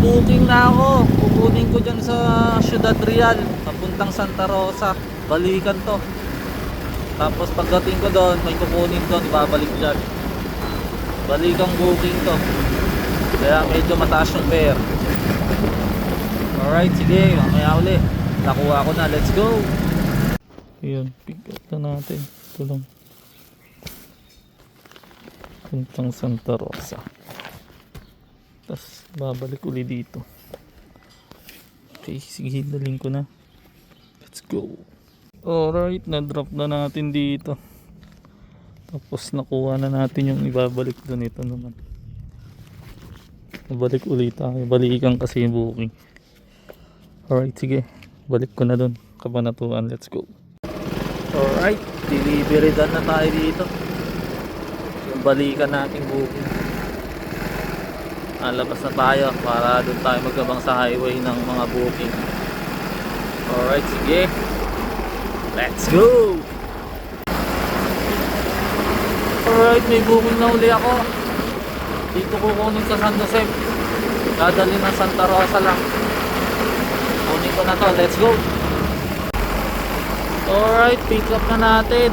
Nag-booking na ako. Kukunin ko dyan sa Ciudad Real, papuntang Santa Rosa. Balikan to. Tapos pagdating ko doon, may kukunin doon, ibabalik dyan. Balikang booking to. Kaya medyo mataas yung fare. Alright, sige, mamaya uli. Nakuha ko na, let's go. Ayan, pick up na natin. Ito lang. Puntang Santa Rosa. Tapos babalik uli dito. Okay, sige, daling ko na. Let's go. Alright, na-drop na natin dito. Tapos nakuha na natin yung ibabalik doon. Ito naman. Balik ulit tayo. Balikan kasi yung booking. Alright, sige. Balik ko na doon. Kabanatuan, let's go. Alright, delivery done na tayo dito. Yung balikan nating booking. Alabas na tayo para doon tayo magabang sa highway ng mga booking. Alright, sige. Let's go! Alright, may booking na uli ako. Dito kukunin sa San Jose. Dadali na Santa Rosa lang. Kunin ko na to, let's go! Alright, pick up na natin.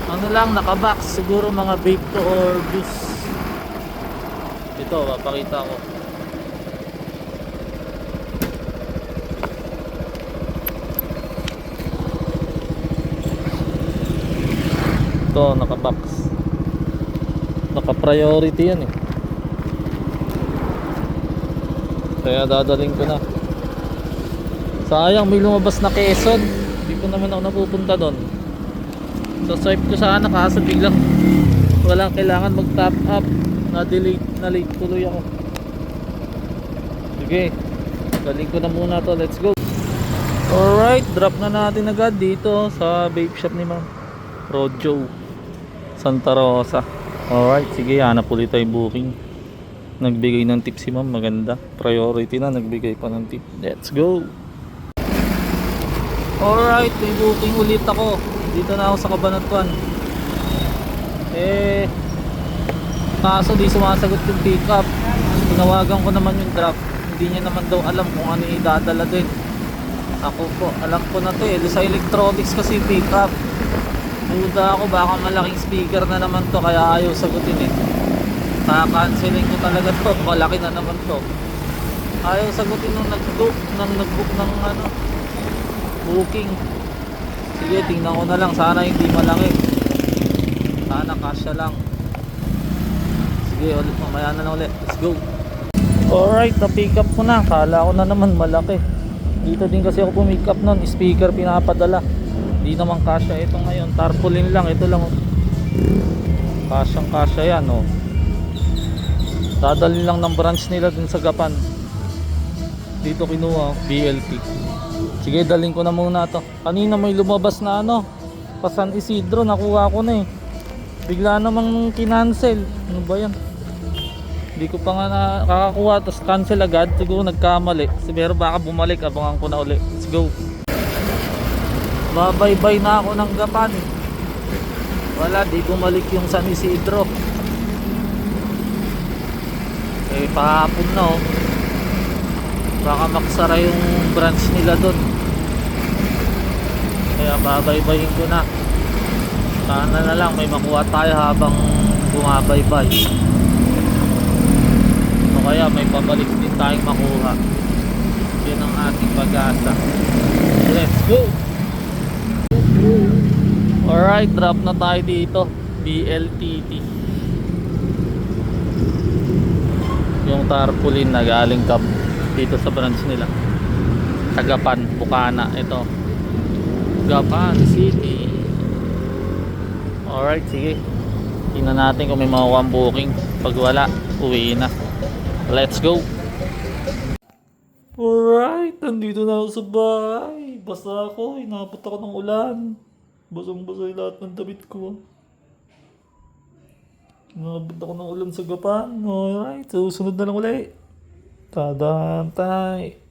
Ano lang, nakabox. Siguro mga vape to or juice. Ito, papakita ko. Ito, nakabox. Naka-priority yan eh. Kaya dadaling ko na. Sayang, may lumabas na Quezon. Hindi ko naman ako napupunta doon. So swipe ko sana kaso biglang walang kailangan mag top up. Na-delete, na-late tuloy ako. Sige, daling ko na muna to, let's go. Alright, drop na natin agad dito sa vape shop ni Ma'am Rojo, Santa Rosa. Alright, sige, hanap ulit tayo booking. Nagbigay ng tip si Ma'am, maganda. Priority na, nagbigay pa ng tip. Let's go. Alright, may booking ulit ako. Dito na ako sa Cabanatuan. Kaso di sumasagot yung pick up. Tinawagan ko naman yung drop. Hindi niya naman daw alam kung ano yung idadala din. Ako po, alam ko na to eh. Sa electronics kasi pick up. Duda ako baka malaking speaker na naman to kaya ayaw sagutin eh. Kaka-cancelin ko talaga to. Malaki na naman to. Ayaw sagutin nung nag-book ng ano, booking. Sige, tingnan ko na lang. Sana hindi malaki. Sana kasya lang. Sige, ulit mamaya na lang ulit. Let's go. Alright, na-pick up ko na. Kala ko na naman malaki. Dito din kasi ako pumick up nun. Speaker pinapadala. Hindi naman kasya. Ito ngayon, tarpaulin lang. Ito lang. Kasyang kasya yan oh. Dadalhin lang ng branch nila dun sa Gapan. Dito kinuha BLT. Sige, dalhin ko na muna to. Kanina may lumabas na ano, pa San Isidro, nakuha ko na eh. Bigla namang kinancel. Ano ba yan? Hindi ko pa nga nakakakuha, tapos cancel agad. Siguro nagkamali. Pero baka bumalik, abangan ko na uli. Let's go. Babay-bay na ako ng Gapan. Wala, di bumalik yung San Isidro. Pahapon na oh. Baka maksara yung branch nila doon. Kaya babay-bayin ko na. Sana na lang may makuha tayo habang bumabaybay. O kaya may pabalik din tayong makuha. Yun ang ating pag-asa. Let's go. Alright, drop na tayo dito. BLTT. Yung tarpaulin na galing dito sa branch nila. Gapan, Bukana. Ito Gapan City. Alright, sige. Tingnan natin kung may makuha ang booking. Pag wala, uwi na. Let's go. Alright, nandito na ako sa bahay. Basta ako, inabot ako ng ulan. Basang-basa yung lahat ng damit ko. Inabot ako ng ulan sa Gapan. Alright, susunod na lang ulit. Tadantay.